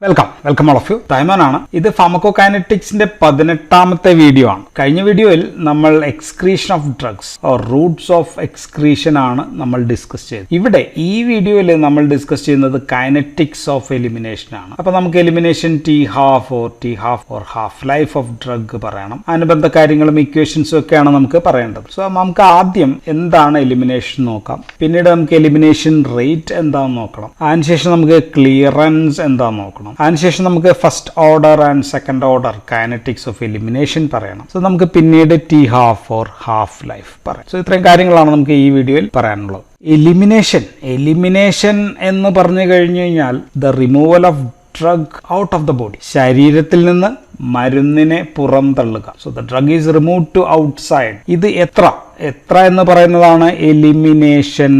Welcome all of you. തൈമനാണ്. ഇത് ഫാർമക്കോകൈനറ്റിക്സിന്റെ 18ാമത്തെ വീഡിയോ ആണ്. കഴിഞ്ഞ വീഡിയോയിൽ നമ്മൾ excretion of drugs or routes of excretion ആണ് നമ്മൾ ഡിസ്കസ് ചെയ്തത്. ഇവിടെ ഈ വീഡിയോയിൽ നമ്മൾ ഡിസ്കസ് ചെയ്യുന്നത് കൈനറ്റിക്സ് ഓഫ് എലിമിനേഷൻ ആണ്. അപ്പൊ നമുക്ക് elimination T half or half life of drug പറയണം. അനുബന്ധ കാര്യങ്ങളും ഇക്വേഷൻസും ഒക്കെയാണ് നമുക്ക് പറയേണ്ടത്. സോ നമുക്ക് ആദ്യം എന്താണ് എലിമിനേഷൻ നോക്കാം. പിന്നീട് നമുക്ക് എലിമിനേഷൻ റേറ്റ് എന്താണെന്ന് നോക്കണം. അതിനുശേഷം നമുക്ക് ക്ലിയറൻസ് എന്താണെന്ന് നോക്കണം. അതിനുശേഷം നമുക്ക് first order and second order kinetics of elimination പറയണം. സോ നമുക്ക് പിന്നീട് T half or half life പറയാം. സോ ഇത്രയും കാര്യങ്ങളാണ് നമുക്ക് ഈ വീഡിയോയിൽ പറയാനുള്ളത്. എലിമിനേഷൻ എന്ന് പറഞ്ഞു കഴിഞ്ഞു കഴിഞ്ഞാൽ the removal of drug out of the body, ശരീരത്തിൽ നിന്ന് മരുന്നിനെ പുറന്തള്ളുക. So the drug is remove to outside. ഇത് എത്ര എന്ന് പറയുന്നതാണ് എലിമിനേഷൻ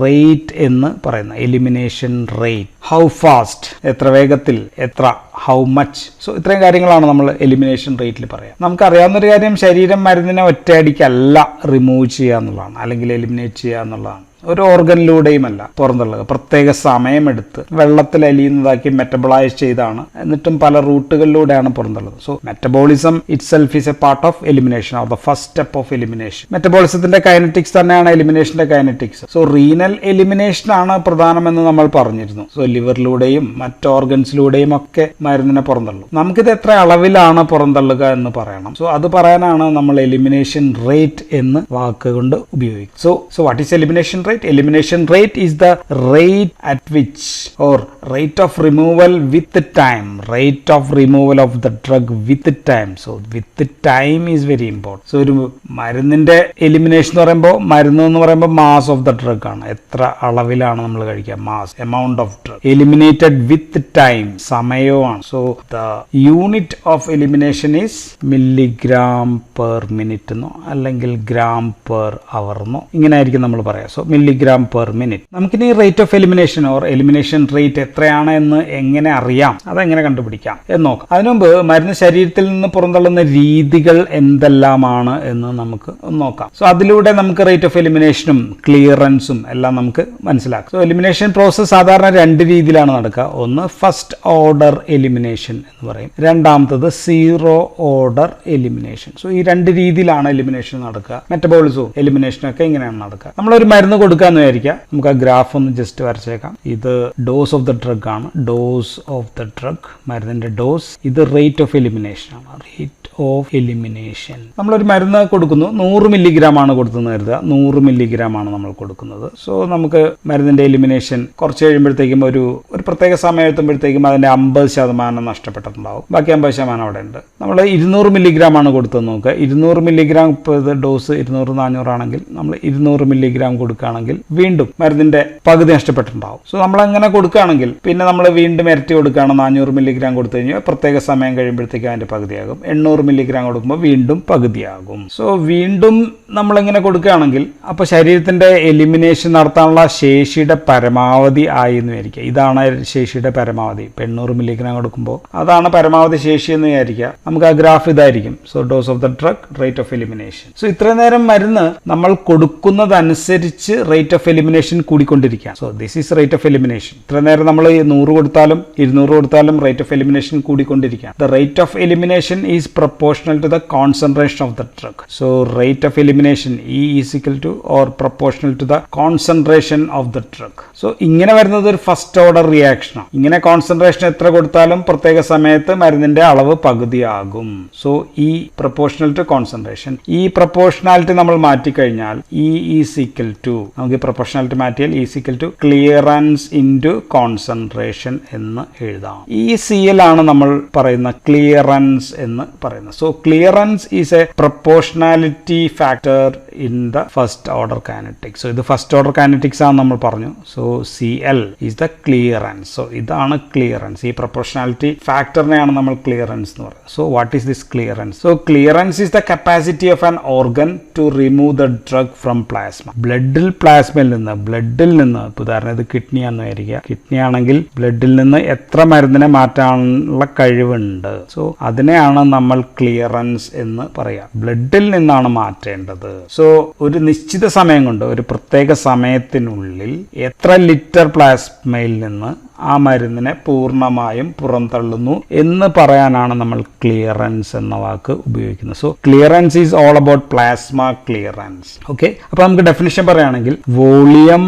റേറ്റ് എന്ന് പറയുന്നത്. എലിമിനേഷൻ റേറ്റ്, ഹൗ ഫാസ്റ്റ്, എത്ര വേഗത്തിൽ, എത്ര, ഹൗ മച്ച്. സോ ഇത്രയും കാര്യങ്ങളാണ് നമ്മൾ എലിമിനേഷൻ റേറ്റിൽ പറയാം. നമുക്കറിയാവുന്നൊരു കാര്യം, ശരീരം മരുന്നിനെ ഒറ്റയടിക്കല്ല റിമൂവ് ചെയ്യുക എന്നുള്ളതാണ്, അല്ലെങ്കിൽ എലിമിനേറ്റ് ചെയ്യുക എന്നുള്ളതാണ്. ഒരു ഓർഗനിലൂടെയുമല്ല പുറന്തള്ളുക. പ്രത്യേക സമയമെടുത്ത് വെള്ളത്തിൽ അലിയുന്നതാക്കി മെറ്റബോളൈസ് ചെയ്താണ്, എന്നിട്ടും പല റൂട്ടുകളിലൂടെയാണ് പുറന്തള്ളുന്നത്. So metabolism itself is a part of elimination or the first step of elimination. മെറ്റബോളിസത്തിന്റെ കൈനറ്റിക്സ് തന്നെയാണ് എലിമിനേഷന്റെ കൈനറ്റിക്സ്. സോ റീനൽ എലിമിനേഷൻ ആണ് പ്രധാനമെന്ന് നമ്മൾ പറഞ്ഞിരുന്നു. സോ ലിവറിലൂടെയും മറ്റ് ഓർഗൻസിലൂടെയും ഒക്കെ മരുന്നിനെ പുറന്തള്ളും. നമുക്കിത് എത്ര അളവിലാണ് പുറന്തള്ളുക എന്ന് പറയണം. സോ അത് പറയാനാണ് നമ്മൾ എലിമിനേഷൻ റേറ്റ് എന്ന് വാക്കുകൊണ്ട് ഉപയോഗിക്കുന്നത്. So what is elimination rate? Elimination rate is the rate at which, or rate of removal with time, rate of removal of the drug with time. So with time is very important. So ഒരു മരുന്നിന്റെ elimination എന്ന് പറയുമ്പോൾ, മരുന്ന് എന്ന് പറയുമ്പോൾ mass of the drug ആണ്. എത്ര അളവിലാണ് നമ്മൾ കഴിക്കുക, mass, amount of drug. Eliminated with time, സമയവുമാണ്. So the unit of elimination is milligram per minute എന്നോ അല്ലെങ്കിൽ ഗ്രാം പെർ അവർ എന്നോ ഇങ്ങനെ ആയിരിക്കും നമ്മൾ പറയാം. So milligram per minute. നമുക്കിനി rate of elimination or elimination rate എത്രയാണ് എന്ന് എങ്ങനെ അറിയാം, അതെങ്ങനെ കണ്ടുപിടിക്കാം എന്ന് നോക്കാം. അതിനുമുമ്പ് മരുന്ന് ശരീരത്തിൽ നിന്ന് പുറന്തള്ളുന്ന രീതികൾ എന്തെല്ലാമാണ് എന്ന് നമുക്ക് നോക്കാം. സോ അതിലൂടെ നമുക്ക് റേറ്റ് ഓഫ് എലിമിനേഷനും ക്ലിയറൻസും എല്ലാം നമുക്ക് മനസ്സിലാക്കാം. സോ എലിമിനേഷൻ പ്രോസസ് സാധാരണ രണ്ട് രീതിയിലാണ് നടക്കുക. ഒന്ന് ഫസ്റ്റ് ഓർഡർ എലിമിനേഷൻ എന്ന് പറയും, രണ്ടാമത്തത് സീറോ ഓർഡർ എലിമിനേഷൻ. സോ ഈ രണ്ട് രീതിയിലാണ് എലിമിനേഷൻ നടക്കുക. മെറ്റബോളിസവും എലിമിനേഷനും ഒക്കെ ഇങ്ങനെയാണ് നടക്കുക. നമ്മളൊരു മരുന്ന് കൊടുക്കാന്ന് വിചാരിക്കാം. നമുക്ക് ആ ഗ്രാഫ് ഒന്ന് ജസ്റ്റ് വരച്ചേക്കാം. ഇത് ഡോസ് ഓഫ് ദ ഡ്രഗ് ആണ്. ഡോസ് ഓഫ് ദ ഡ്രഗ്, മരുന്നിന്റെ ഡോസ്. ഇത് റേറ്റ് ഓഫ് എലിമിനേഷൻ ആണ്. Rate of elimination. നമ്മളൊരു മരുന്ന് കൊടുക്കുന്നു, 100 മില്ലിഗ്രാം ആണ് കൊടുത്തെന്ന് കരുതുക. 100 മില്ലിഗ്രാം ആണ് നമ്മൾ കൊടുക്കുന്നത്. സോ നമുക്ക് മരുന്നിന്റെ എലിമിനേഷൻ കുറച്ച് കഴിയുമ്പോഴത്തേക്കും ഒരു പ്രത്യേക സമയം എത്തുമ്പോഴത്തേക്കും അതിന്റെ 50% നഷ്ടപ്പെട്ടിട്ടുണ്ടാവും. ബാക്കി 50% അവിടെ ഉണ്ട്. നമ്മൾ 200 മില്ലിഗ്രാം ആണ് കൊടുത്തത് നോക്കുക. 200 മില്ലിഗ്രാം ഡോസ് 200, 400 ആണെങ്കിൽ നമ്മൾ 200 മില്ലിഗ്രാം കൊടുക്കുകയാണെങ്കിൽ വീണ്ടും മരുന്നിന്റെ പകുതി നഷ്ടപ്പെട്ടിട്ടുണ്ടാവും. സോ നമ്മൾ അങ്ങനെ കൊടുക്കുകയാണെങ്കിൽ പിന്നെ നമ്മൾ വീണ്ടും ഇരട്ടി കൊടുക്കുകയാണ്. 400 മില്ലിഗ്രാം കൊടുത്തു കഴിഞ്ഞാൽ പ്രത്യേക സമയം കഴിയുമ്പോഴത്തേക്കും അതിന്റെ പകുതിയാകും. 800 മില്ലിഗ്രാം കൊടുക്കുമ്പോൾ വീണ്ടും പകുതിയാകും. സോ വീണ്ടും നമ്മളിങ്ങനെ കൊടുക്കുകയാണെങ്കിൽ അപ്പോൾ ശരീരത്തിന്റെ എലിമിനേഷൻ നടത്താനുള്ള ശേഷിയുടെ പരമാവധി ആയി എന്ന് വിചാരിക്കുക. ഇതാണ് ശേഷിയുടെ പരമാവധി. 800 മില്ലിഗ്രാം കൊടുക്കുമ്പോൾ അതാണ് പരമാവധി ശേഷി എന്ന് വിചാരിക്കുക. നമുക്ക് ആ ഗ്രാഫ് ഇതായിരിക്കും. So dose of the drug, rate of elimination. So ഇത്രയും നേരം മരുന്ന് നമ്മൾ കൊടുക്കുന്നതനുസരിച്ച് റേറ്റ് ഓഫ് എലിമിനേഷൻ കൂടിക്കൊണ്ടിരിക്കുക. So this is rate of elimination. ഇത്ര നേരം നമ്മൾ 100 കൊടുത്താലും 200 കൊടുത്താലും റേറ്റ് ഓഫ് എലിമിനേഷൻ കൂടിക്കൊണ്ടിരിക്കുക. The rate of elimination is proportional to the concentration of the drug. So rate of elimination E is equal to or proportional to the concentration of the drug. So ഇങ്ങനെ വരുന്നത് ഒരു first order reaction ആണ്. ഇങ്ങനെ concentration എത്ര കൊടുത്താലും പ്രത്യേക സമയത്ത് മരുന്നിന്റെ അളവ് പകുതിയാകും. സോ ഈ പ്രൊപ്പോർഷണൽ ടു കോൺസെൻട്രേഷൻ. ഈ പ്രൊപ്പോർഷണാലിറ്റി നമ്മൾ മാറ്റിക്കഴിഞ്ഞാൽ E ഈസ് ഈക്വൽ ടു, നമുക്ക് പ്രൊപ്പോർഷണാലിറ്റി മാറ്റിയാൽ E is equal to clearance into concentration എന്ന് എഴുതാം. ഈ CL ആണ് നമ്മൾ പറയുന്ന ക്ലിയറൻസ് എന്ന് പറയുന്നത്. So clearance is a proportionality factor in the first order kinetics. So ഇത് ഫസ്റ്റ് ഓർഡർ കൈനറ്റിക്സ് ആണ് നമ്മൾ പറഞ്ഞു. So CL is the clearance. So ഇതാണ് ക്ലിയറൻസ്. ഈ പ്രൊപ്പോർഷണാലിറ്റി ഫാക്ടറിനെയാണ് നമ്മൾ ക്ലിയറൻസ് എന്ന് പറയുന്നത്. So what is this clearance? So clearance is the capacity of an organ to remove the drug from plasma. പ്ലാസ്മയിൽ നിന്ന് ഉദാഹരണം ഇത് കിഡ്നി ആണെന്ന് വിചാരിക്കുക. കിഡ്നി ആണെങ്കിൽ ബ്ലഡിൽ നിന്ന് എത്ര മരുന്നിനെ മാറ്റാനുള്ള കഴിവുണ്ട്. സോ അതിനെയാണ് നമ്മൾ ക്ലിയറൻസ് എന്ന് പറയാം. ബ്ലഡിൽ നിന്നാണ് മാറ്റേണ്ടത്. സോ ഒരു നിശ്ചിത സമയം കൊണ്ട്, ഒരു പ്രത്യേക സമയത്തിനുള്ളിൽ എത്ര ലിറ്റർ പ്ലാസ്മയിൽ നിന്ന് ആ മരുന്നിനെ പൂർണ്ണമായും പുറന്തള്ളുന്നു എന്ന് പറയാനാണ് നമ്മൾ ക്ലിയറൻസ് എന്ന വാക്ക് ഉപയോഗിക്കുന്നത്. So clearance is all about plasma clearance. Okay, അപ്പൊ നമുക്ക് ഡെഫിനിഷൻ പറയുകയാണെങ്കിൽ volume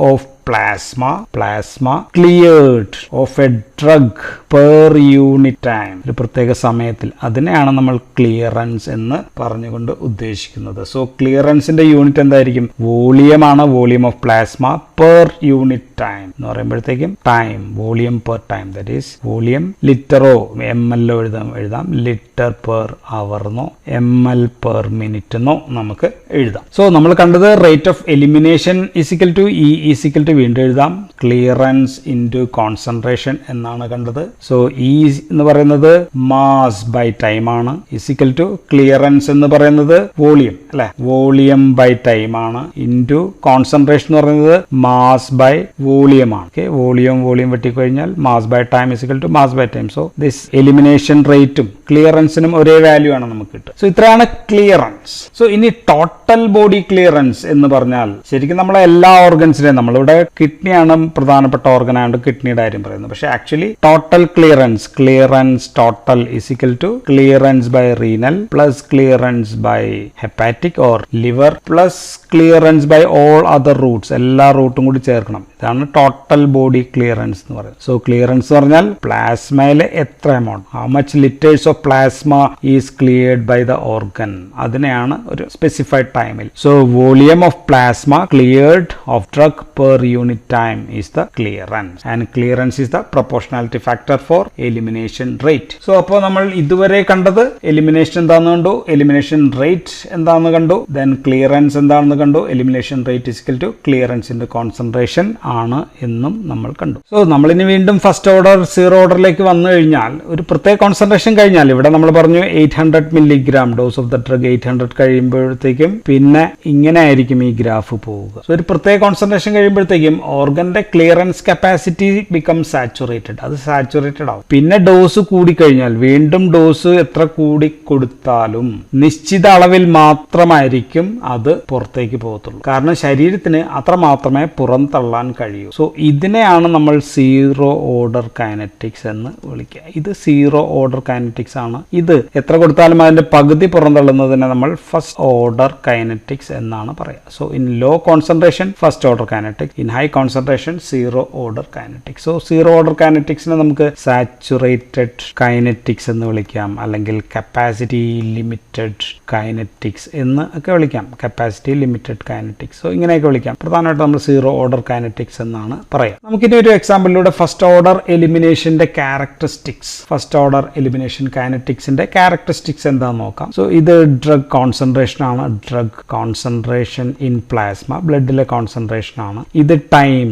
of plasma cleared of a drug per unit time, ഒരു പ്രത്യേക സമയത്തിൽ, അതിനെയാണ് നമ്മൾ ക്ലിയറൻസ് എന്ന് പറഞ്ഞുകൊണ്ട് ഉദ്ദേശിക്കുന്നത്. സോ ക്ലിയറൻസിന്റെ യൂണിറ്റ് എന്തായിരിക്കും? വോളിയം ആണ്, volume of plasma per unit time എന്ന് പറയുമ്പോഴത്തേക്കും time, volume per time, that is volume ലിറ്ററോ ml എഴുതാം ലിറ്റർ പെർ അവറിനോ ml പെർ മിനിറ്റിനോ നമുക്ക് എഴുതാം. സോ നമ്മൾ കണ്ടത് rate of elimination is equal to E is equal to വീണ്ടും എഴുതാം ക്ലിയറൻസ് ഇൻറ്റു കോൺസെൻട്രേഷൻ എന്നാണ് കണ്ടത്. സോ ഇ എന്ന് പറയുന്നത് മാസ് ബൈ ടൈം ആണ്, ഈസിക്കൽ ടു ക്ലിയറൻസ് എന്ന് പറയുന്നത് വോളിയം അല്ലെ, വോളിയം ബൈ ടൈം ആണ്, ഇൻറ്റു കോൺസെൻട്രേഷൻ എന്ന് പറയുന്നത് മാസ് ബൈ വോളിയം ആണ്. ഓക്കെ, വോളിയം വെട്ടിക്കഴിഞ്ഞാൽ mass by time is equal to mass by time. So this elimination റേറ്റും ക്ലിയറൻസിനും ഒരേ വാല്യൂ ആണ് നമുക്ക് കിട്ടുക. സോ ഇത്രയാണ് ക്ലിയറൻസ്. സോ ഇനി ടോട്ടൽ ബോഡി ക്ലിയറൻസ് എന്ന് പറഞ്ഞാൽ ശരിക്കും നമ്മളെ എല്ലാ ഓർഗൻസിനെയും, നമ്മളിവിടെ കിഡ്നിയാണ് പ്രധാനപ്പെട്ട ഓർഗൻ ആയതുകൊണ്ട് കിഡ്നിയുടെ കാര്യം പറയുന്നത്, പക്ഷേ actually total clearance total is equal to clearance by renal plus clearance by hepatic or liver plus clearance by all other routes, എല്ലാ റൂട്ടും കൂടി ചേർക്കണം. ഇതാണ് ടോട്ടൽ ബോഡി ക്ലിയറൻസ് എന്ന് പറയുന്നത്. സോ ക്ലിയറൻസ് എന്ന് പറഞ്ഞാൽ പ്ലാസ്മയിലെ എത്ര amount, how much litres of plasma is cleared by the organ, അതിനെയാണ് ഒരു സ്പെസിഫൈഡ് ടൈമിൽ. So volume of plasma cleared of drug per unit time is the clearance, and clearance is the proportionality factor for elimination rate. So അപ്പോൾ നമ്മൾ ഇതുവരെ കണ്ടത് elimination എന്താണെന്ന് കണ്ടു, elimination rate എന്താണെന്ന് കണ്ടു, ദെൻ ക്ലിയറൻസ് എന്താണെന്ന് കണ്ടു, elimination rate equal to clearance into concentration ആണ് എന്നും നമ്മൾ കണ്ടു. സോ നമ്മളിനി വീണ്ടും ഫസ്റ്റ് ഓർഡർ സീറോ ഓർഡറിലേക്ക് വന്നു കഴിഞ്ഞാൽ ഒരു പ്രത്യേക കോൺസെൻട്രേഷൻ കഴിഞ്ഞാൽ, ഇവിടെ നമ്മൾ പറഞ്ഞു 800 milligram dose of the drug 800 കഴിയുമ്പോഴത്തേക്കും പിന്നെ ഇങ്ങനെ ആയിരിക്കും ഈ ഗ്രാഫ് പോവുക. സോ ഒരു പ്രത്യേക കോൺസെൻട്രേഷൻ കഴിയുമ്പോഴത്തേക്കും ഓർഗന്റെ ക്ലിയറൻസ് കപ്പാസിറ്റി ബിക്കം സാച്ചുറേറ്റഡ്, അത് സാച്ചുറേറ്റഡ് ആവും. പിന്നെ ഡോസ് കൂടിക്കഴിഞ്ഞാൽ വീണ്ടും ഡോസ് എത്ര കൂടി കൊടുത്താലും നിശ്ചിത അളവിൽ മാത്രമായിരിക്കും അത് പുറത്തേക്ക് പോകത്തുള്ളൂ, കാരണം ശരീരത്തിന് അത്ര മാത്രമേ പുറന്തള്ളാൻ കഴിയൂ. സോ ഇതിനെയാണ് നമ്മൾ സീറോ ഓർഡർ കൈനറ്റിക്സ് എന്ന് വിളിക്കുക. ഇത് സീറോ ഓർഡർ കൈനറ്റിക്സ് ആണ്. ഇത് എത്ര കൊടുത്താലും അതിന്റെ പകുതി പുറന്തള്ളുന്നതിനെ നമ്മൾ ഫസ്റ്റ് ഓർഡർ കൈനറ്റിക്സ് എന്നാണ് പറയുക. So in low concentration first order kinetics, in high concentration zero order kinetics. So zero order കൈനറ്റിക്സിനെ നമുക്ക് സാച്ചുറേറ്റഡ് കൈനറ്റിക്സ് എന്ന് വിളിക്കാം, അല്ലെങ്കിൽ കപ്പാസിറ്റി ലിമിറ്റഡ് കൈനറ്റിക്സ് എന്ന് ഒക്കെ വിളിക്കാം, കപ്പാസിറ്റി ലിമിറ്റഡ് കൈനറ്റിക്സ്. സോ ഇങ്ങനെയൊക്കെ വിളിക്കാം. പ്രധാനമായിട്ട് നമ്മൾ സീറോ ഓർഡർ കൈനറ്റിക്സ് എന്നാണ് പറയാം. നമുക്കിനി ഒരു എക്സാമ്പിളിലൂടെ ഫസ്റ്റ് ഓർഡർ എലിമിനേഷന്റെ ക്യാരക്ടറിസ്റ്റിക്സ്, ഫസ്റ്റ് ഓർഡർ എലിമിനേഷൻ കൈനറ്റിക്സിന്റെ ക്യാരക്ടറിസ്റ്റിക്സ് എന്താണെന്ന് നോക്കാം. സോ ഇത് ഡ്രഗ് കോൺസെൻട്രേഷൻ ആണ്, ഡ്രഗ് കോൺസെൻട്രേഷൻ ഇൻ പ്ലാസ്മ, ബ്ലഡിലെ കോൺസെൻട്രേഷൻ ആണ്. ഇത് ടൈം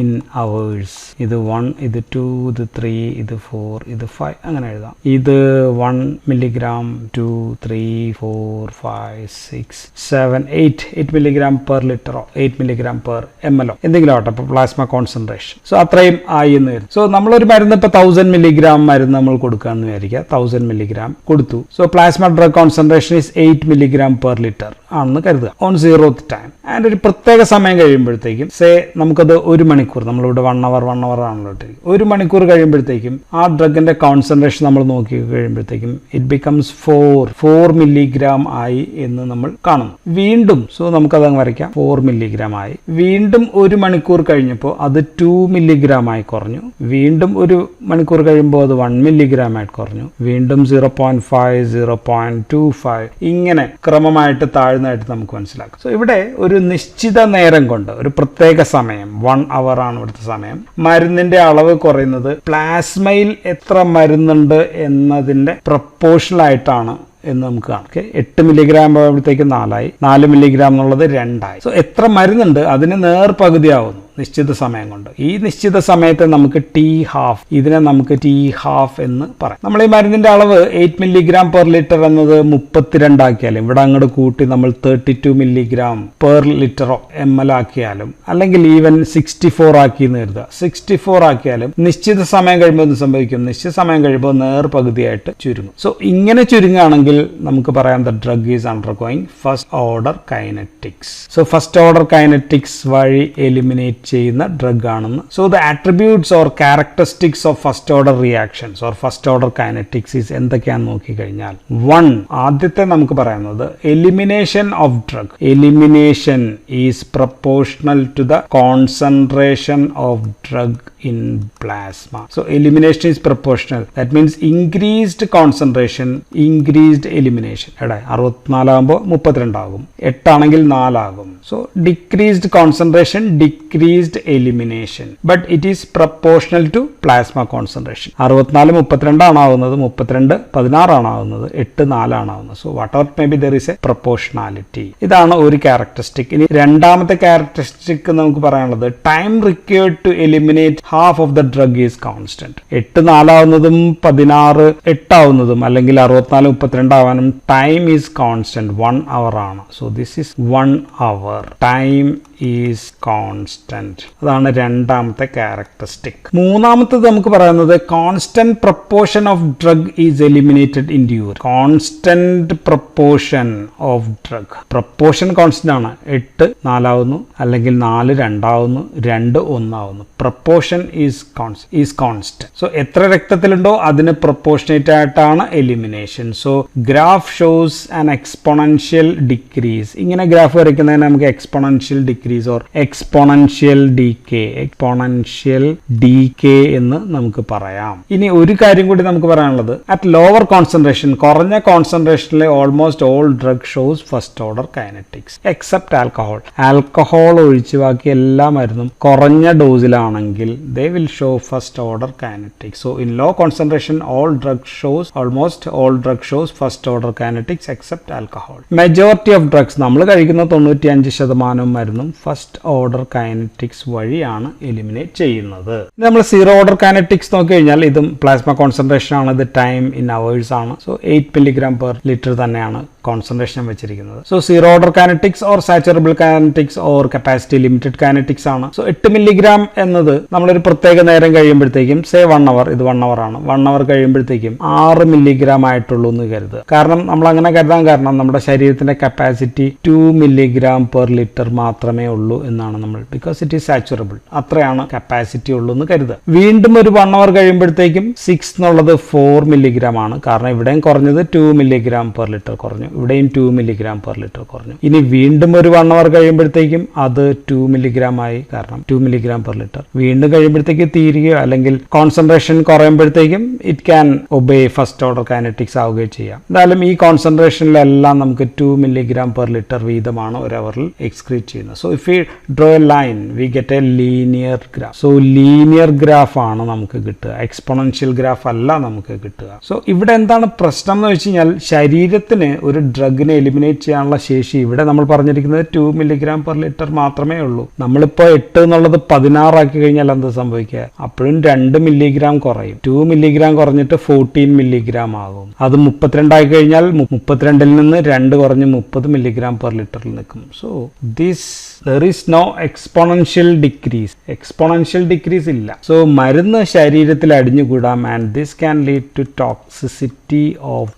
ഇൻ അവേഴ്സ്, ഇത് 1, ഇത് 2, ഇത് 3, ഇത് 4, ഇത് 5 അങ്ങനെ എഴുതാം. ഇത് 1 മില്ലിഗ്രാം, 2, 3, 4, 5, 6, 7, 8 മില്ലിഗ്രാം പെർ ലിറ്ററോ 8 മില്ലിഗ്രാം പെർ ml എന്തെങ്കിലും ആവട്ടെ, ഇപ്പോൾ പ്ലാസ്മ കോൺസെൻട്രേഷൻ. സോ അത്രയും ആയി എന്ന് വരും. സോ നമ്മളൊരു മരുന്ന് ഇപ്പോൾ 1000 മില്ലിഗ്രാം മരുന്ന് നമ്മൾ കൊടുക്കുകയെന്ന് വിചാരിക്കുക, 1000 മില്ലിഗ്രാം കൊടുത്തു. So plasma drug concentration is 8 milligram per litre ആണെന്ന് കരുതുക ഓൺ 0th ടൈം. ആൻഡ് ഒരു പ്രത്യേക സമയം കഴിയുമ്പോഴത്തേക്കും സേ നമുക്കത് 1 മണിക്കൂർ, നമ്മളിവിടെ 1 അവർ ആണല്ലോ ഇട്ടിരിക്കും, 1 മണിക്കൂർ കഴിയുമ്പോഴത്തേക്കും ആ ഡ്രഗിന്റെ കോൺസെൻട്രേഷൻ നമ്മൾ നോക്കി കഴിയുമ്പോഴത്തേക്കും ഇറ്റ് ബിക്കംസ് 4 മില്ലിഗ്രാം ആയി എന്ന് നമ്മൾ കാണുന്നു. വീണ്ടും സോ നമുക്കത് അങ്ങ് വരയ്ക്കാം, 4 മില്ലിഗ്രാം ആയി. വീണ്ടും 1 മണിക്കൂർ കഴിഞ്ഞപ്പോൾ അത് 2 മില്ലിഗ്രാം ആയി കുറഞ്ഞു. വീണ്ടും 1 മണിക്കൂർ കഴിയുമ്പോൾ അത് 1 മില്ലിഗ്രാം ആയി കുറഞ്ഞു. വീണ്ടും 0.5, 0.25 ഇങ്ങനെ ക്രമമായിട്ട് താഴ്ന്നതായിട്ട് നമുക്ക് മനസ്സിലാക്കാം. സോ ഇവിടെ ഒരു നിശ്ചിത നേരം കൊണ്ട്, ഒരു പ്രത്യേക സമയം 1 അവർ ആണ് ഇവിടുത്തെ സമയം, മരുന്നിന്റെ അളവ് കുറയുന്നത് പ്ലാസ്മയിൽ എത്ര മരുന്നുണ്ട് എന്നതിന്റെ പ്രപ്പോർഷണൽ ആയിട്ടാണ് എന്ന് നമുക്ക് കാണാം. 8 മില്ലിഗ്രാം ആകുമ്പോഴത്തേക്ക് 4 ആയി, 4 മില്ലിഗ്രാം എന്നുള്ളത് 2 ആയി. സോ എത്ര മരുന്നുണ്ട് അതിന് നേർപകുതിയാവുന്നു നിശ്ചിത സമയം കൊണ്ട്. ഈ നിശ്ചിത സമയത്തെ നമുക്ക് T12, ഇതിനെ നമുക്ക് T12 എന്ന് പറയാം. നമ്മൾ ഈ മരുന്നിന്റെ അളവ് 8 മില്ലിഗ്രാം പെർ ലിറ്റർ എന്നത് 32 ആക്കിയാലും, ഇവിടെ അങ്ങോട്ട് കൂട്ടി നമ്മൾ 32 മില്ലിഗ്രാം പെർ ലിറ്ററോ ml ആക്കിയാലും, അല്ലെങ്കിൽ ഈവൻ 64 ആക്കി എന്ന് കരുതുക, 64 ആക്കിയാലും നിശ്ചിത സമയം കഴിയുമ്പോൾ എന്ത് സംഭവിക്കും? നിശ്ചിത സമയം കഴിയുമ്പോൾ നേർപകുതിയായിട്ട് ചുരുങ്ങും. സോ ഇങ്ങനെ ചുരുങ്ങുകയാണെങ്കിൽ നമുക്ക് പറയാം the drug is undergoing first order kinetics. So first order kinetics വഴി എലിമിനേറ്റ് ചെയ്യുന്ന ഡ്രഗ് ആണെന്ന്. So the attributes or characteristics of first order reactions or first order kinetics is എന്തൊക്കെയാണെന്ന് നോക്കിക്കഴിഞ്ഞാൽ, 1 ആദ്യത്തെ നമുക്ക് പറയുന്നത് elimination of drug. Elimination is proportional to the concentration of drug in plasma. So elimination is proportional. That means increased concentration, increased elimination. എടാ 64 ആകുമ്പോൾ 32 ആകും, 8 ആണെങ്കിൽ 4 ആകും. So decreased concentration, decreased elimination. But it is proportional to plasma concentration. 64 32 ആണ് ആവുന്നത്, 32 16 ആണ് ആവുന്നത്, 8 4 ആണ് ആവുന്നത്. So whatever may be, there is a proportionality. ഇതാണ് ഒരു ക്യാരക്ടറിസ്റ്റിക്. ഇനി രണ്ടാമത്തെ ക്യാരക്ടറിസ്റ്റിക് നമുക്ക് പറയാനുള്ളത് time required to eliminate half of the drug is constant. 8 4 ആവുന്നതും 16 8 ആവുന്നതും അല്ലെങ്കിൽ 64 32 ആവാനും time is constant, 1 hour ആണ്. So this is 1 hour. Time is constant. അതാണ് രണ്ടാമത്തെ ക്യാരക്ടറിസ്റ്റിക്. മൂന്നാമത്തത് നമുക്ക് പറയുന്നത് constant proportion of drug is eliminated in urine. Constant proportion of drug, proportion constant ആണ്. 8 4 ആവുന്നു അല്ലെങ്കിൽ 4 2 ആവുന്നു, 2 1 ആവുന്നു. Proportion is constant. സോ എത്ര രക്തത്തിലുണ്ടോ അതിന് പ്രൊപ്പോർഷനേറ്റ് ആയിട്ടാണ് elimination. So graph shows an exponential decrease. ഇങ്ങനെ ഗ്രാഫ് വരയ്ക്കുന്നതിന് നമുക്ക് exponential decrease or exponential decay എന്ന് നമുക്ക് പറയാം. ഇനി ഒരു കാര്യം കൂടി നമുക്ക് പറയാനുള്ളത്, അറ്റ് ലോവർ കോൺസെൻട്രേഷൻ, കുറഞ്ഞ കോൺസെൻട്രേഷനിലെ almost all drug shows first order kinetics except alcohol. Alcohol ഒഴിച്ച് ബാക്കി എല്ലാ മരുന്നും കുറഞ്ഞ ഡോസിലാണെങ്കിൽ they will show first order kinetics. So in low concentration almost all drug shows first order kinetics except alcohol. Majority of drugs നമ്മൾ കഴിക്കുന്ന 95% മരുന്നും first order kinetics വഴിയാണ് eliminate ചെയ്യുന്നത്. നമ്മൾ സീറോ ഓർഡർ കൈനറ്റിക്സ് നോക്കി കഴിഞ്ഞാൽ ഇതും പ്ലാസ്മ കോൺസെൻട്രേഷൻ ആണ്, ഇത് ടൈം ഇൻ അവേഴ്സ് ആണ്. സോ 8 mg/L തന്നെയാണ് കോൺസെൻട്രേഷൻ വെച്ചിരിക്കുന്നത്. So zero order kinetics or saturable kinetics or capacity limited kinetics ആണ്. സോ 8 mg എന്നത് നമ്മളൊരു പ്രത്യേക നേരം കഴിയുമ്പോഴത്തേക്കും, സേ 1 hour, ഇത് 1 hour ആണ്, 1 hour കഴിയുമ്പോഴത്തേക്കും 6 mg ആയിട്ടുള്ളൂ എന്ന് കരുതുക. കാരണം നമ്മൾ അങ്ങനെ കരുതാൻ കാരണം നമ്മുടെ ശരീരത്തിന്റെ കപ്പാസിറ്റി 2 mg/L മാത്രമേ ഉള്ളൂ എന്നാണ് നമ്മൾ, ബിക്കോസ് ഇറ്റ് ഈസ് സാച്ചുറബിൾ, അത്രയാണ് കപ്പാസിറ്റി ഉള്ളൂ എന്ന് കരുതുക. വീണ്ടും ഒരു 1 hour കഴിയുമ്പോഴത്തേക്കും 6 എന്നുള്ളത് 4 mg ആണ്. കാരണം ഇവിടെയും കുറഞ്ഞത് 2 mg/L കുറഞ്ഞു, ഇവിടെയും 2 mg/L കുറഞ്ഞു. ഇനി വീണ്ടും ഒരു 1 hour കഴിയുമ്പോഴത്തേക്കും അത് 2 mg ആയി, കാരണം 2 mg/L. വീണ്ടും കഴിയുമ്പോഴത്തേക്ക് തീരുകയോ അല്ലെങ്കിൽ കോൺസെൻട്രേഷൻ കുറയുമ്പോഴത്തേക്കും it can obey first order kinetics ആവുകയും ചെയ്യാം. എന്തായാലും ഈ കോൺസെൻട്രേഷനിലെല്ലാം നമുക്ക് 2 mg/L വീതമാണ് ഒരു അവറിൽ എക്സ്ക്രീറ്റ് ചെയ്യുന്നത്. So if you draw A line we get A linear graph. So linear graph ആണ് നമുക്ക് കിട്ടുക, എക്സ്പോണൻഷ്യൽ ഗ്രാഫ് അല്ല നമുക്ക് കിട്ടുക. സോ ഇവിടെ എന്താണ് പ്രശ്നം എന്ന് വെച്ച് കഴിഞ്ഞാൽ, ശരീരത്തിന് ഒരു ഡ്രഗിനെ എലിമിനേറ്റ് ചെയ്യാനുള്ള ശേഷി ഇവിടെ നമ്മൾ പറഞ്ഞിരിക്കുന്നത് 2 mg/L മാത്രമേ ഉള്ളൂ. നമ്മളിപ്പോൾ 8 എന്നുള്ളത് 16 ആക്കി കഴിഞ്ഞാൽ എന്ത് സംഭവിക്കുക? അപ്പോഴും 2 mg കുറയും. 2 mg കുറഞ്ഞിട്ട് 14 mg ആകും. അത് 32 ആയി കഴിഞ്ഞാൽ 32-ൽ നിന്ന് 2 കുറഞ്ഞ് 30 mg/L നിൽക്കും. So there is no exponential decrease. Exponential decrease ഇല്ല. സോ മരുന്ന് ശരീരത്തിൽ അടിഞ്ഞുകൂടാം, and this can lead to toxicity of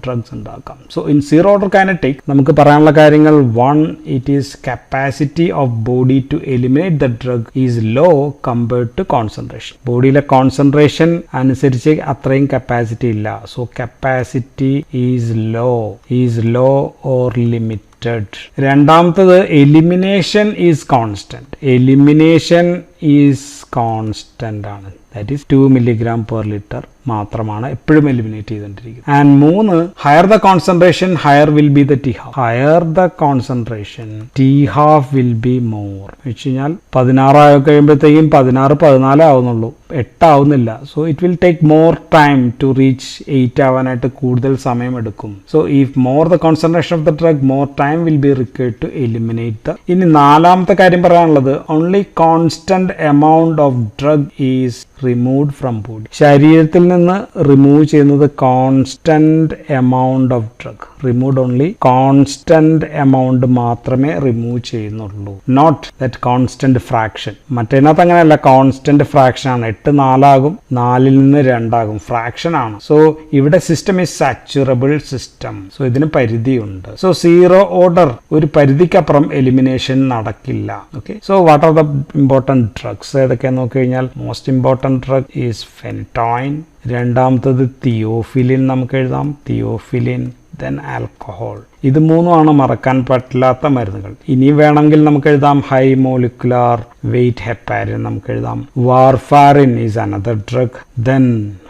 drugs ഉണ്ടാക്കാം. So in zero order kinetic നമുക്ക് പറയാനുള്ള കാര്യങ്ങൾ, 1 it is capacity of body to eliminate the drug is low compared to concentration. ബോഡിയിലെ concentration അനുസരിച്ച് അത്രയും കപ്പാസിറ്റി ഇല്ല. So capacity is low or limited. രണ്ടാമത്തത് elimination is constant ആണ്. ദാറ്റ് ഈസ് 2 mg/L മാത്രമാണ് എപ്പോഴും എലിമിനേറ്റ് ചെയ്തുകൊണ്ടിരിക്കുന്നത്. And 3, higher the concentration higher will be the T half. Higher the concentration T half will be more. വെച്ച് കഴിഞ്ഞാൽ 16 ആയി കഴിയുമ്പോഴത്തേക്കും 16 14 ആവുന്നുള്ളൂ, 8 ആവുന്നില്ല. So it will take more time to reach 8 ആവാനായിട്ട് കൂടുതൽ സമയം എടുക്കും. So if more the concentration of the drug, more time will be required to eliminate the. ഇനി നാലാമത്തെ കാര്യം പറയാനുള്ളത്, only constant amount of drug is removed from body. ശരീരത്തിൽ നിന്ന് റിമൂവ് ചെയ്യുന്നത് constant amount of drug. Removed only constant amount മാത്രമേ remove ചെയ്യുന്നുള്ളൂ, not that constant fraction. മറ്റേതിനകത്ത് അങ്ങനെയല്ല, കോൺസ്റ്റന്റ് ഫ്രാക്ഷൻ ആണ്. 8 4 ആകും, 4ൽ നിന്ന് 2 ആകും, ഫ്രാക്ഷൻ ആണ്. സോ ഇവിടെ system is saturable system. So ഇതിന് പരിധിയുണ്ട്. സോ സീറോ ഓർഡർ, ഒരു പരിധിക്കപ്പുറം എലിമിനേഷൻ നടക്കില്ല. Okay, so what are the important drugs? ഏതൊക്കെയാന്ന് നോക്കി കഴിഞ്ഞാൽ most important drug is phenytoin. രണ്ടാമത്തത് തിയോഫിലിൻ, നമുക്ക് എഴുതാം തിയോഫിലിൻ. Then alcohol. ഇത് മൂന്നുമാണ് മറക്കാൻ പറ്റില്ലാത്ത മരുന്നുകൾ. ഇനി വേണമെങ്കിൽ നമുക്ക് എഴുതാം ഹൈ മോളിക്കുലാർ വെയിറ്റ് ഹെപ്പാരിൻ, നമുക്ക് എഴുതാം warfarin is another drug. Then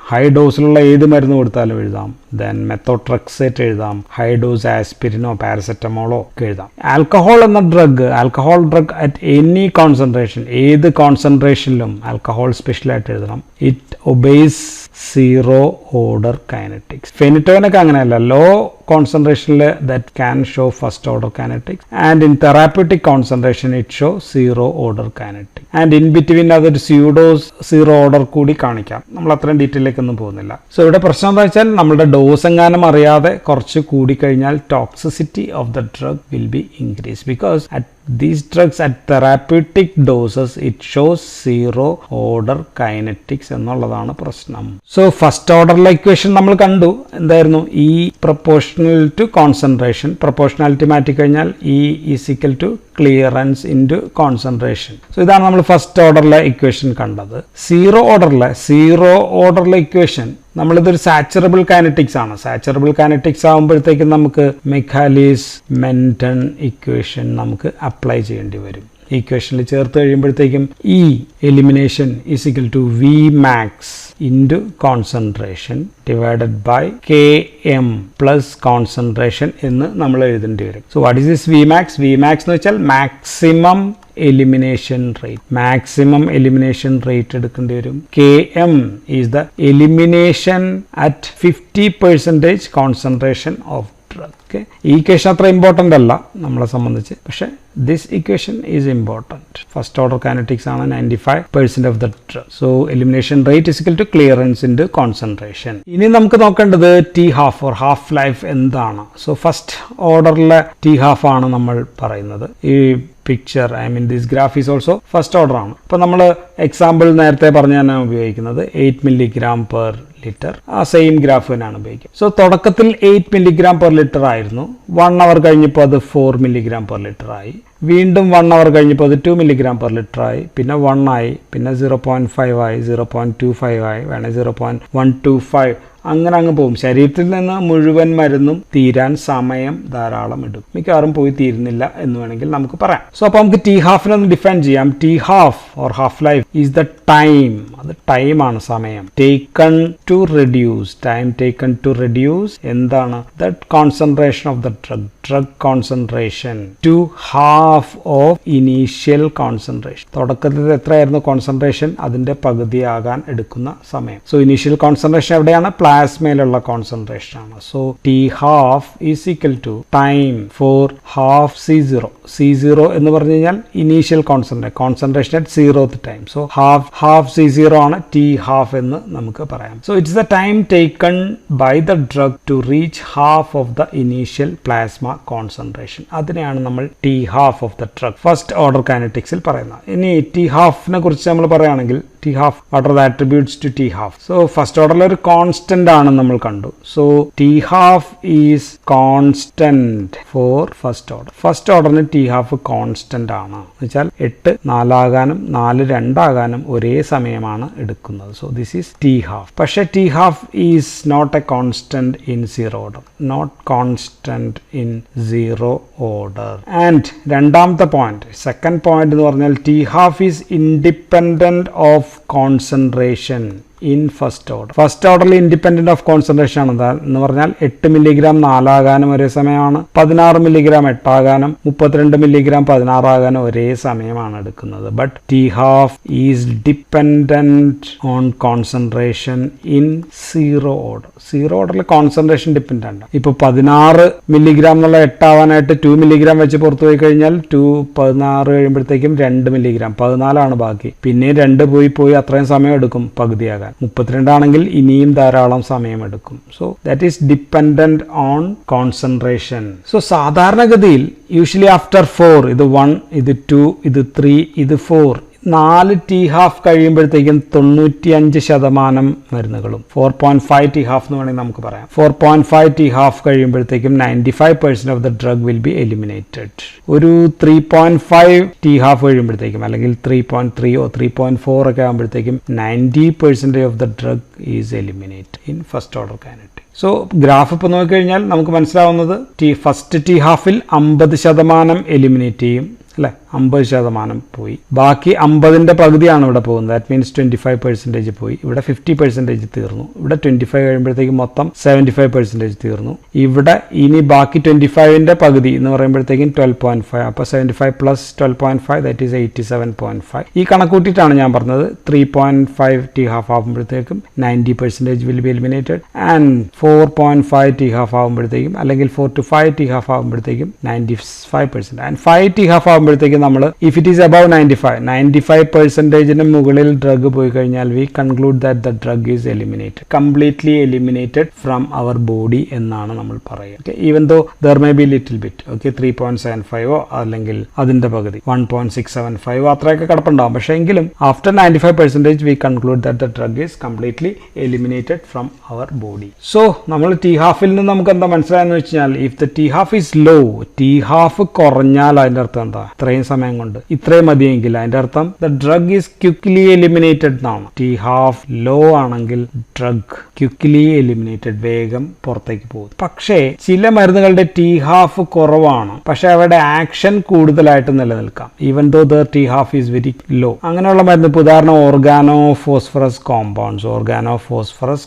high ഡോസിലുള്ള ഏത് മരുന്ന് കൊടുത്താലും എഴുതാം. ദെൻ മെത്തോട്രക്സേറ്റ് എഴുതാം, ഹൈ ഡോസ് ആസ്പിരിനോ പാരസെറ്റമോളോ ഒക്കെ എഴുതാം. ആൽക്കഹോൾ എന്ന drug, alcohol drug at any concentration, ഏത് കോൺസെൻട്രേഷനിലും ആൽക്കഹോൾ സ്പെഷ്യലായിട്ട് എഴുതണം. It obeys zero order kinetics. ഫെനിറ്റോയിനൊക്കെ അങ്ങനെയല്ല, ലോ കോൺസെൻട്രേഷനിൽ that can show first order kinetics and in therapeutic concentration it show zero order kinetics and in between അതൊരു pseudo zero order കൂടി കാണിക്കാം. നമ്മൾ അത്രയും ഡീറ്റെയിലേക്കൊന്നും പോകുന്നില്ല. സോ ഇവിടെ പ്രശ്നം എന്താ വെച്ചാൽ നമ്മുടെ ഡോസ് എങ്ങാനും അറിയാതെ കുറച്ച് കൂടിക്കഴിഞ്ഞാൽ toxicity of the drug will be increase because at these drugs at therapeutic doses it shows zero order kinetics എന്നുള്ളതാണ് പ്രശ്നം. സോ ഫസ്റ്റ് ഓർഡറിലെ ഇക്വേഷൻ നമ്മൾ കണ്ടു. എന്തായിരുന്നു? E proportional to concentration. Proportionality മാറ്റിക്കഴിഞ്ഞാൽ E is equal to clearance into concentration. So ഇതാണ് നമ്മൾ first ഓർഡറിലെ ഇക്വേഷൻ കണ്ടത്. സീറോ ഓർഡറിലെ ഇക്വേഷൻ നമ്മളിതൊരു സാച്ചുറബിൾ കൈനറ്റിക്സ് ആണ്. സാച്ചുറബിൾ കൈനറ്റിക്സ് ആകുമ്പോഴത്തേക്കും നമുക്ക് മെക്കാലിസ് മെന്റൺ ഇക്വേഷൻ നമുക്ക് അപ്ലൈ ചെയ്യേണ്ടി വരും. ഇക്വേഷനിൽ ചേർത്ത് കഴിയുമ്പോഴത്തേക്കും E elimination is equal to V max into concentration divided by Km plus concentration എന്ന് നമ്മൾ എഴുതേണ്ടി വരും. So what is this V max? V max എന്ന് വെച്ചാൽ maximum elimination rate. Maximum elimination rate എടുക്കേണ്ടി വരും. Km is the elimination at 50% concentration of drug. Okay, ഈ equation അത്ര ഇമ്പോർട്ടൻ്റ് അല്ല നമ്മളെ സംബന്ധിച്ച്, പക്ഷേ this equation is important. First order kinetics ആണ് 95% of the drug. So elimination rate is equal to clearance into concentration. ഇനി നമുക്ക് നോക്കേണ്ടത് T half or half life എന്താണ്? സോ ഫസ്റ്റ് ഓർഡറിലെ ടി ഹാഫ് ആണ് നമ്മൾ പറയുന്നത്. ഈ picture this graph is also first order ആണ്. അപ്പോൾ നമ്മൾ എക്സാമ്പിൾ നേരത്തെ പറഞ്ഞാണ് ഉപയോഗിക്കുന്നത് 8 milligram per liter. ആ സെയിം ഗ്രാഫ് തന്നെയാണ് ഉപയോഗിക്കുക. സോ തുടക്കത്തിൽ 8 milligram per liter ആയിരുന്നു. 1 hour കഴിഞ്ഞപ്പോൾ അത് 4 milligram per liter ആയി. വീണ്ടും 1 hour കഴിഞ്ഞപ്പോൾ അത് 2 milligram per liter ആയി. പിന്നെ 1 ആയി, പിന്നെ 0.5 ആയി, 0.25 ആയി, വേണേൽ 0.125 അങ്ങനെ അങ്ങ് പോകും. ശരീരത്തിൽ നിന്ന് മുഴുവൻ മരുന്നും തീരാൻ സമയം ധാരാളം എടുക്കും. മിക്കവാറും പോയി തീരുന്നില്ല എന്ന് വേണമെങ്കിൽ നമുക്ക് പറയാം. സോ അപ്പോൾ നമുക്ക് ടി ഹാഫിനെ ഒന്ന് ഡിഫൈൻ ചെയ്യാം. T half or half life is the time. അത് ടൈമാണ്, സമയം. ടേക്കൺ ടു റെഡ്യൂസ് എന്താണ്? That concentration of the drug concentration to half of initial concentration. തുടക്കത്തിൽ എത്രയായിരുന്നു കോൺസെൻട്രേഷൻ? അതിന്റെ പകുതിയാകാൻ എടുക്കുന്ന സമയം. സോ ഇനീഷ്യൽ കോൺസെൻട്രേഷൻ എവിടെയാണ്? പ്ലാസ്മയിലുള്ള കോൺസെൻട്രേഷൻ ആണ്. So T half is equal to time for half C0. C0 എന്ന് പറഞ്ഞു കഴിഞ്ഞാൽ initial concentration at 0th time. So half C0 ആണ് ടി ഹാഫ് എന്ന് നമുക്ക് പറയാം. So it's the time taken by the drug to reach half of the initial plasma concentration. അതിനെയാണ് നമ്മൾ T half of the drug first order കൈനറ്റിക്സിൽ പറയുന്നത്. ഇനി T ഹാഫിനെ കുറിച്ച് നമ്മൾ പറയുകയാണെങ്കിൽ T half, what are the attributes to T half? So first ഓർഡറിൽ ഒരു കോൺസ്റ്റന്റ് ആണ് നമ്മൾ കണ്ടു. So T half is constant for first order. First ഓർഡറിന് ടി ഹാഫ് കോൺസ്റ്റന്റ് ആണ് എന്ന് വെച്ചാൽ 8 4 ആകാനും 4 2 ആകാനും ഒരേ സമയമാണ് എടുക്കുന്നത്. So this is T half. പക്ഷേ T half is not a constant in zero order, not constant in zero order. And രണ്ടാമത്തെ പോയിന്റ്, സെക്കൻഡ് പോയിന്റ് എന്ന് പറഞ്ഞാൽ T half is independent of concentration. In first order. First ഓർഡറിൽ independent of concentration ആണ്. എന്ന് പറഞ്ഞാൽ 8 milligram 4 ആകാനും ഒരേ സമയമാണ്, 16 മില്ലിഗ്രാം 8 ആകാനും 32 മില്ലിഗ്രാം 16 ആകാനും ഒരേ സമയമാണ് എടുക്കുന്നത്. But T half is dependent on concentration in zero order. Zero ഓർഡറിൽ കോൺസെൻട്രേഷൻ ഡിപ്പെൻഡന്റ്. ഇപ്പൊ 16 മില്ലിഗ്രാം എന്നുള്ള 8 ആവാനായിട്ട് 2 മില്ലിഗ്രാം വെച്ച് പുറത്തു പോയി കഴിഞ്ഞാൽ 16 കഴിയുമ്പോഴത്തേക്കും 2 മില്ലിഗ്രാം 14 ബാക്കി. പിന്നെ 2 പോയി അത്രയും സമയം എടുക്കും പകുതിയാകാൻ. 32 ആണെങ്കിൽ ഇനിയും ധാരാളം സമയം എടുക്കും. So that is dependent on concentration. So സാധാരണഗതിയിൽ യൂഷ്വലി ആഫ്റ്റർ 4, ഇത് 1, ഇത് 2, ഇത് 3, ഇത് 4, 4 ടി ഹാഫ് കഴിയുമ്പോഴത്തേക്കും 95% മരുന്നുകളും 4.5 ടി ഹാഫ് എന്ന് വേണമെങ്കിൽ നമുക്ക് പറയാം. 4.5 ടി ഹാഫ് കഴിയുമ്പോഴത്തേക്കും 95% of the drug will be eliminated. ഒരു 3.5 ടി ഹാഫ് കഴിയുമ്പോഴത്തേക്കും അല്ലെങ്കിൽ 3.3 3.4 ഒക്കെ ആകുമ്പോഴത്തേക്കും 90% of the drug is eliminated in first order kinetics. So graph ഇപ്പോൾ നോക്കിക്കഴിഞ്ഞാൽ നമുക്ക് മനസ്സിലാവുന്നത് ഫസ്റ്റ് ടി ഹാഫിൽ 50% എലിമിനേറ്റ് ചെയ്യും അല്ലെ, 50% പോയി. ബാക്കി 50ന്റെ പകുതിയാണ് ഇവിടെ പോകുന്നത്. ദാറ്റ് മീൻസ് 25% പോയി. ഇവിടെ 50% തീർന്നു. ഇവിടെ 25 കഴിയുമ്പോഴത്തേക്കും മൊത്തം 75% തീർന്നു. ഇവിടെ ഇനി ബാക്കി 25ന്റെ പകുതി എന്ന് പറയുമ്പോഴത്തേക്കും 12.5. അപ്പോൾ 75 പ്ലസ് 12.5 ദാറ്റ് ഈസ് 87.5. ഈ കണക്കൂട്ടിയിട്ടാണ് ഞാൻ പറഞ്ഞത് 3.5 ടി ഹാഫ് ആകുമ്പോഴത്തേക്കും 90% will be eliminated and 4.5 T half ആകുമ്പോഴത്തേക്കും അല്ലെങ്കിൽ 4 to 5 ടി ഹാഫ് ആകുമ്പോഴത്തേക്കും 95% ആൻഡ് 5 ടി ഹാഫ് ആകുമ്പോഴത്തേക്കും നമ്മൾ ഇഫ് ഇറ്റ് ഈസ് അബവ് 95% മുകളിൽ ഡ്രഗ് പോയി കഴിഞ്ഞാൽ we conclude that the drug is eliminated, completely eliminated from our body എന്നാണ് നമ്മൾ പറയുക. Even though there may be little bit 3.75 അല്ലെങ്കിൽ അതിന്റെ പകുതി 1.675 അത്രയൊക്കെ കിടപ്പുണ്ടാവും. പക്ഷേ എങ്കിലും after 95% we conclude that the drug is completely eliminated from our body. So നമ്മൾ ടി ഹാഫിൽ നിന്ന് നമുക്ക് എന്താ മനസ്സിലായെന്ന് വെച്ചാൽ if the T half is low, T half കുറഞ്ഞാൽ അതിന്റെ അർത്ഥം എന്താ, ഇത്രയും സമയം കൊണ്ട് ഇത്രയും മതിയെങ്കിൽ അതിന്റെ അർത്ഥം the drug is quickly eliminated എന്നാണ്. ടി ഹാഫ് ലോ ആണെങ്കിൽ ഡ്രഗ് ക്വിക്ലി എലിമിനേറ്റഡ്, വേഗം പുറത്തേക്ക് പോകും. പക്ഷേ ചില മരുന്നുകളുടെ ടി ഹാഫ് കുറവാണ്, പക്ഷെ അവരുടെ ആക്ഷൻ കൂടുതലായിട്ട് നിലനിൽക്കാം even though the T half is very low. അങ്ങനെയുള്ള മരുന്ന് ഇപ്പോൾ ഉദാഹരണം ഓർഗാനോ ഫോസ്ഫറസ്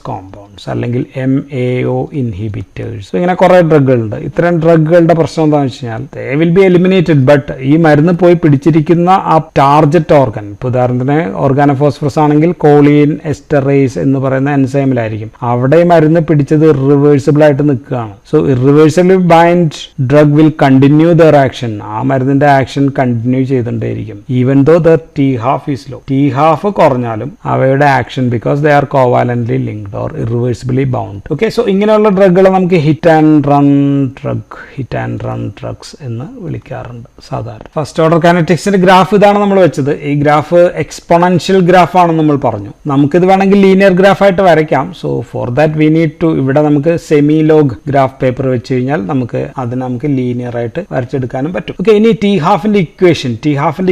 കോമ്പൗണ്ട്സ് അല്ലെങ്കിൽ MAO ഇൻഹിബിറ്റേഴ്സ്, ഇങ്ങനെ കുറെ ഡ്രഗുകളുണ്ട്. ഇത്തരം ഡ്രഗുകളുടെ പ്രശ്നം എന്താണെന്ന് വെച്ച് കഴിഞ്ഞാൽ they will be eliminated but ഈ മരുന്ന് പോയി പിടിച്ചിരിക്കുന്ന ആ ടാർജറ്റ് ഓർഗൻ, ഇപ്പോൾ ഉദാഹരണത്തിന് ഓർഗാനോഫോസ്ഫറസ് ആണെങ്കിൽ കോളിൻ എസ്റ്ററേസ് എന്ന് പറയുന്ന എൻസൈമിലായിരിക്കും. അവിടെ മരുന്ന് പിടിച്ചത് ഇറിവേഴ്സിബിൾ ആയിട്ട് നിൽക്കുകയാണ്. So irreversible bind drug will continue their action, ആ മരുന്നിന്റെ ആക്ഷൻ കണ്ടിന്യൂ ചെയ്തുകൊണ്ടേയിരിക്കും even though the T half is low. T half കുറഞ്ഞാലും അവയുടെ action because they are covalently linked or irreversibly bound. Okay, so ഇങ്ങനെയുള്ള ഡ്രഗുകളെ നമുക്ക് ഹിറ്റ് ആൻഡ് റൺ ഡ്രഗ്സ് എന്ന് വിളിക്കാറുണ്ട് സാധാരണ. ഫസ്റ്റ് ഓർഡർ കൈനറ്റിക്സിന്റെ ഗ്രാഫ് ഇതാണ് നമ്മൾ വെച്ചത്. ഈ ഗ്രാഫ് എക്സ്പോണൻഷ്യൽ ഗ്രാഫ് ആണെന്ന് നമ്മൾ പറഞ്ഞു. നമുക്കിത് വേണമെങ്കിൽ ലീനിയർ ഗ്രാഫ് ആയിട്ട് വരയ്ക്കാം. So for that we need to, ഇവിടെ നമുക്ക് സെമി ലോഗ് ഗ്രാഫ് പേപ്പർ വെച്ച് കഴിഞ്ഞാൽ നമുക്ക് ലീനിയർ ആയിട്ട് വരച്ചെടുക്കാനും പറ്റും. ഓക്കെ, ഇനി ടി ഹാഫിന്റെ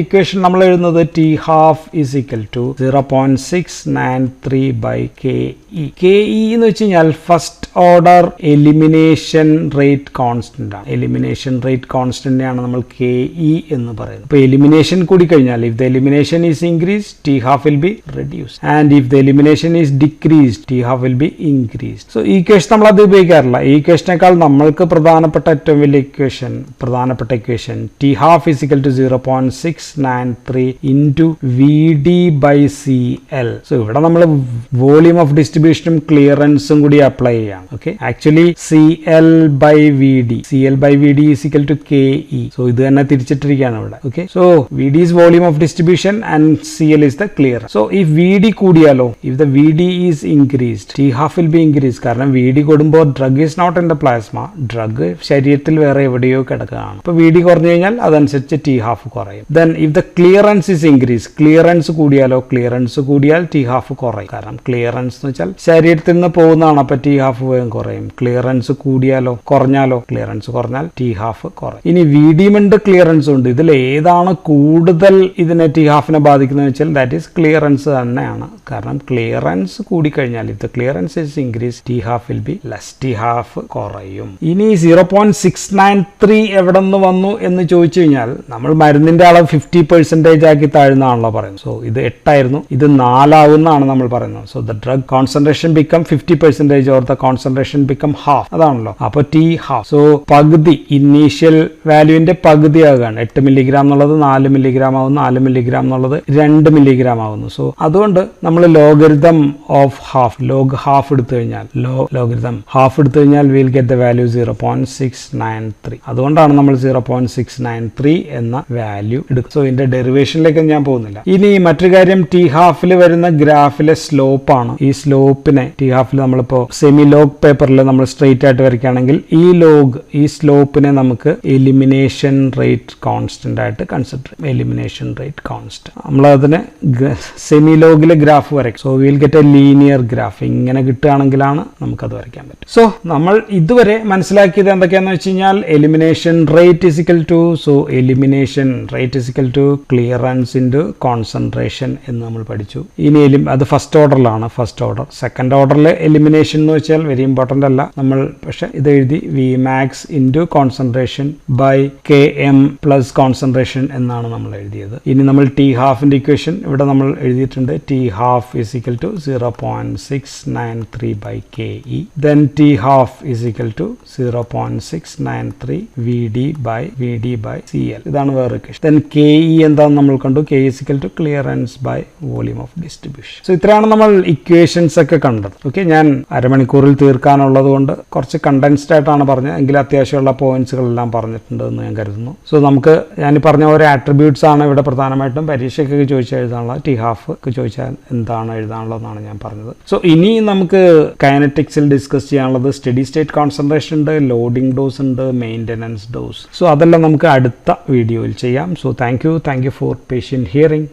ഇക്വേഷൻ നമ്മൾ എഴുതുന്നത് T half is equal to 0.693 by KE. KE എന്ന് വെച്ച് കഴിഞ്ഞാൽ first order elimination rate constant ആണ്. എലിമിനേഷൻ റേറ്റ് കോൺസ്റ്റന്റിനെയാണ് നമ്മൾ KE എന്ന് പറയുന്നത്. ഇപ്പോൾ എലിമിനേഷൻ കൂടി കഴിഞ്ഞാൽ if the elimination is increase T half will be reduce and if the elimination is decrease T half will be increase. So ഈ equation നമ്മൾ അത് ഉപയോഗിക്കാറില്ല. ഈ ഇക്വേഷനേക്കാൾ നമ്മൾക്ക് പ്രധാനപ്പെട്ട ഏറ്റവും വലിയ equation T half is equal to 0.693 into VD by CL. So ഇവിടെ നമ്മൾ വോളിയം ഓഫ് ഡിസ്ട്രിബ്യൂഷനും ക്ലിയറൻസും കൂടി അപ്ലൈ ചെയ്യാം. Okay, actually CL by VD is equal to KE. So ഇത് തന്നെ തിരിച്ചിട്ടിരിക്കുകയാണ് ഇവിടെ. Okay, so VD is volume of distribution and CL is the clearance. So if VD കൂടിയാലോ, if the VD is increased, T half will be increased. കാരണം VD കൂടുമ്പോൾ drug is not in the plasma, drug ശരീരത്തിൽ വേറെ എവിടെയോ കിടക്കുകയാണ്. അപ്പോൾ VD കുറഞ്ഞു കഴിഞ്ഞാൽ അതനുസരിച്ച് T half കുറയും. Then if the clearance is increased, clearance കൂടിയാൽ T half കുറയും. കാരണം clearance എന്ന് വെച്ചാൽ ശരീരത്തിൽ നിന്ന് പോകുന്നതാണ്, അപ്പോൾ T half വേഗം കുറയും. ക്ലിയറൻസ് കൂടിയാലോ കുറഞ്ഞാലോ? ക്ലിയറൻസ് കുറഞ്ഞാൽ ടി ഹാഫ് കുറയും. ഇനി വീഡിയുമുണ്ട്, ക്ലിയറൻസ് ഉണ്ട്. ഇതിൽ ഏതാണ് കൂടുതൽ ഇതിനെ ടി ഹാഫിനെ ബാധിക്കുന്നത് വെച്ചാൽ ദാറ്റ് ഈസ് ക്ലിയറൻസ് തന്നെയാണ്. കാരണം ക്ലിയറൻസ് കൂടിക്കഴിഞ്ഞാൽ ഇത് clearance is increase, T half will be less, T half കുറയും. ഇനി 0.693 എവിടെ നിന്ന് വന്നു എന്ന് ചോദിച്ചു കഴിഞ്ഞാൽ നമ്മൾ മരുന്നിന്റെ അളവ് 50% ആക്കി താഴ്ന്നാണല്ലോ പറയുന്നത്. സോ ഇത് 8 ആയിരുന്നു, ഇത് 4 ആവുന്നതാണ് നമ്മൾ പറയുന്നത്. So the drug concentration become 50% or the concentration become half, അതാണല്ലോ. അപ്പൊ ടി ഹാഫ്, സോ പകുതി, ഇനീഷ്യൽ വാല്യൂവിന്റെ പകുതി ആകുകയാണ്. 8 മില്ലിഗ്രാം എന്നുള്ളത് 4 മില്ലിഗ്രാം ആവുന്നു, 4 മില്ലിഗ്രാം എന്നുള്ളത് 2 മില്ലിഗ്രാം ആവുന്നു. സോ അതുകൊണ്ട് നമ്മൾ logarithm of half, log half എടുത്തു കഴിഞ്ഞാൽ, ലോഗരിതം ഹാഫ് എടുത്തു കഴിഞ്ഞാൽ വിൽ ഗെറ്റ് ദ വാല്യൂ 0.693. അതുകൊണ്ടാണ് നമ്മൾ 0.693 എന്ന വാല്യൂ എടുക്കും. സോ ഇതിന്റെ ഡെറിവേഷനിലേക്ക് ഞാൻ പോകുന്നില്ല. ഇനി മറ്റൊരു കാര്യം, ടി ഹാഫിൽ വരുന്ന ഗ്രാഫിലെ സ്ലോപ്പ് ആണ്. ഈ സ്ലോപ്പിനെ ടി ഹാഫിൽ നമ്മളിപ്പോ സെമി ലോഗ് പേപ്പറിൽ നമ്മൾ സ്ട്രെയിറ്റ് ആയിട്ട് വരയ്ക്കുകയാണെങ്കിൽ ഈ സ്ലോപ്പിനെ നമുക്ക് എലിമിനേഷൻ റേറ്റ് കോൺസ്റ്റന്റ് ആയിട്ട് കൺസിഡർ ചെയ്യും. എലിമിനേഷൻ റേറ്റ് കോൺസ്റ്റന്റ്, നമ്മൾ അതിനെ സെമി ലോഗിലെ ഗ്രാഫ് വരയ്ക്കും. So will get A linear graph. ഇങ്ങനെ കിട്ടുകയാണെങ്കിലാണ് നമുക്കത് വരയ്ക്കാൻ പറ്റും. സോ നമ്മൾ ഇതുവരെ മനസ്സിലാക്കിയത് എന്തൊക്കെയാണെന്ന് വെച്ച് കഴിഞ്ഞാൽ elimination rate is equal to, so elimination rate is equal to clearance into concentration എന്ന് നമ്മൾ പഠിച്ചു. ഇനി അത് ഫസ്റ്റ് ഓർഡറിലാണ്. First order. സെക്കൻഡ് ഓർഡറിൽ എലിമിനേഷൻ എന്ന് വെച്ചാൽ വെരി ഇമ്പോർട്ടൻ്റ് അല്ല, നമ്മൾ പക്ഷെ ഇത് എഴുതി V max into concentration by K M plus concentration എന്നാണ് നമ്മൾ എഴുതിയത്. ഇനി നമ്മൾ ടി ഹാഫിന്റെ ഇക്വേഷൻ ഇവിടെ നമ്മൾ എഴുതിയിട്ടുണ്ട്. T half is equal to 0.693 by K E, then T half is equal to 0.693 V D by C L. ഇതാണ് വേറെ ഇക്വേഷൻ. ദെൻ കെ ഇ എന്താണെന്ന് നമ്മൾ കണ്ടു. K is equal to clearance by volume of distribution. So ഇത്രയാണ് നമ്മൾ equations ഒക്കെ കണ്ടത്. Okay, ഞാൻ അരമണിക്കൂറിൽ തീർക്കാനുള്ളത് കൊണ്ട് കുറച്ച് കണ്ടൻസ്ഡ് ആയിട്ടാണ് പറഞ്ഞത്, എങ്കിലും അത്യാവശ്യമുള്ള പോയിന്റ്സുകളെല്ലാം പറഞ്ഞിട്ടുണ്ട് എന്ന് ഞാൻ കരുതുന്നു. സോ നമുക്ക് ഞാൻ പറഞ്ഞ ഓരോ ആട്രിബ്യൂട്ട്സ് ആണ് ഇവിടെ പ്രധാനമായിട്ടും പരീക്ഷയ്ക്കൊക്കെ ചോദിച്ചാൽ എഴുതാനുള്ള. ടി ഹാഫ് ഒക്കെ ചോദിച്ചാൽ എന്താണ് എഴുതാനുള്ളതെന്നാണ് ഞാൻ പറഞ്ഞത്. സോ ഇനി നമുക്ക് കൈനറ്റിക്സിൽ ഡിസ്കസ് ചെയ്യാനുള്ളത് സ്റ്റഡി സ്റ്റേറ്റ് കോൺസെൻട്രേഷൻ ഉണ്ട്, ലോഡിംഗ് ഡോസ് ഉണ്ട്, മെയിൻ്റനൻസ് ഡോസ്. സോ അതെല്ലാം നമുക്ക് അടുത്ത വീഡിയോയിൽ ചെയ്യാം. So thank you for patient hearing.